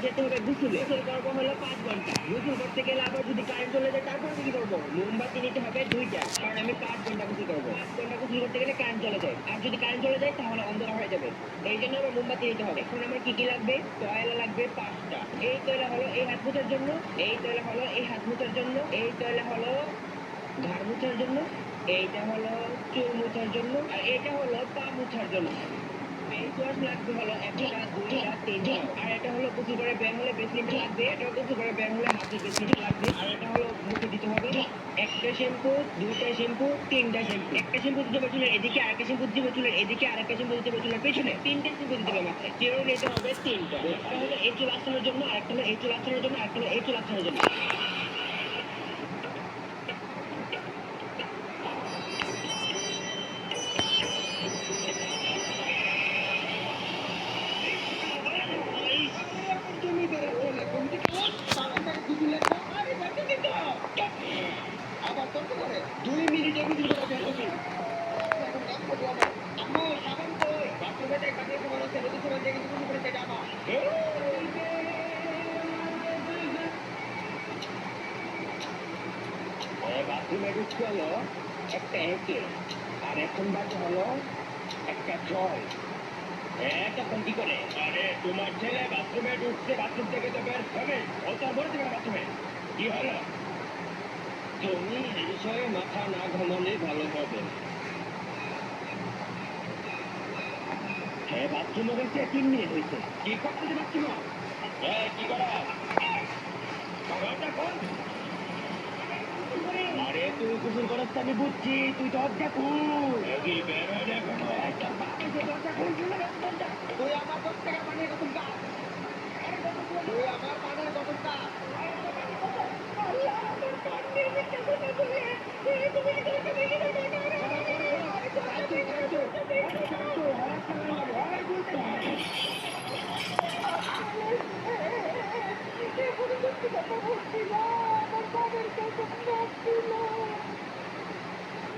যেতে হবে গোসলে। গোসল করবো হলো 5 ঘন্টা। গোসল করতে গেলে আবার যদি কারেন্ট চলে যায় তারপর কি করবো? মোমবাতি নিতে হবে 2টা, কারণ আমি 5 ঘন্টা গোসল করবো। 5 ঘন্টা গোসল করতে গেলে কারেন্ট চলে যায়, আর যদি কারেন্ট চলে যায় তাহলে অন্ধকার হয়ে যাবে। এই জন্য আমার মোমবাতি নিতে হবে। এখন আমার কি কি লাগবে? তয়লা লাগবে 5টা। এই তয়লা হলো এই হাত মোছার জন্য, এই তয়লা হলো এই হাত মোছার জন্য, এই তয়লা হলো ঘাড় মোছার জন্য, এইটা হলো চুল মোছার জন্য, আর এটা হলো পা মোছার জন্য। ফেস ওয়াশ লাগবে হলো 1টা, 2টা, 3টা। আর এটা হলো গোসল করে বের হলে ভেসলিনটা লাগবে। এটা গোসল করে বের হলে হাতে ভেসলিনটা লাগবে। আর এটা হলো মুখে দিতে হবে 1টা শ্যাম্পু, 2টা শ্যাম্পু, 3টা শ্যাম্পু। 1টা শ্যাম্পু দিতে হবে চুলের এদিকে, আরেকটা শ্যাম্পু দিতে হবে চুলের এদিকে, আরেকটা শ্যাম্পু দিতে হবে চুলের পেছনে। 3টে শ্যাম্পু দিতে হবে মাথায়। চিরুনি নিতে হবে 3টা। একটা হলো এই চুল আঁচড়ানোর জন্য, আরেকটা হলো এই চুল আঁচড়ানোর জন্য, আরেকটা হলো এই চুল আঁচড়ানোর জন্য। তুমি বেরোচ্ছ না, তুমি কি কেমন? সাবানটাকে কি দিলে? আরে বাচ্চা দিত। আবার করতে পারে 2 মিনিটে গোসল করে বের হবি। এখন কাজ করবো আবার। আম্মু সাবান কই? বাথরুমে দেখ, বাথরুমে সাবান আছে, নতুন সাবান দিয়ে কিন্তু গোসল করে সেটা আমার। বাথরুমে ঢুকতে হলো একটা একে, আর এখন বাজে হলো একটা ছয়। তখন কি করে? আরে তোমার ছেলে বাথরুমে ঢুকছে, বাথরুম থেকে তো বের হবে। ও তো আর বলে দেবে না বাথরুমে। কি হলো? তুমি এই বিষয়ে মাথা না ঘামালে ভালো হবে। হ্যাঁ, বাথরুমে গেছে 3 মিনিট হয়েছে। কি করতেছে বাথরুমে? কি করা? আরে তুই গোসল করছ আমি বুঝছি, তুই দরজা খুল। বের হয়ে দেখো। দরজা খুল, তুই আমার দশ টাকা পানির কখন কাজ? তুই আমার পানের কখন কাজ?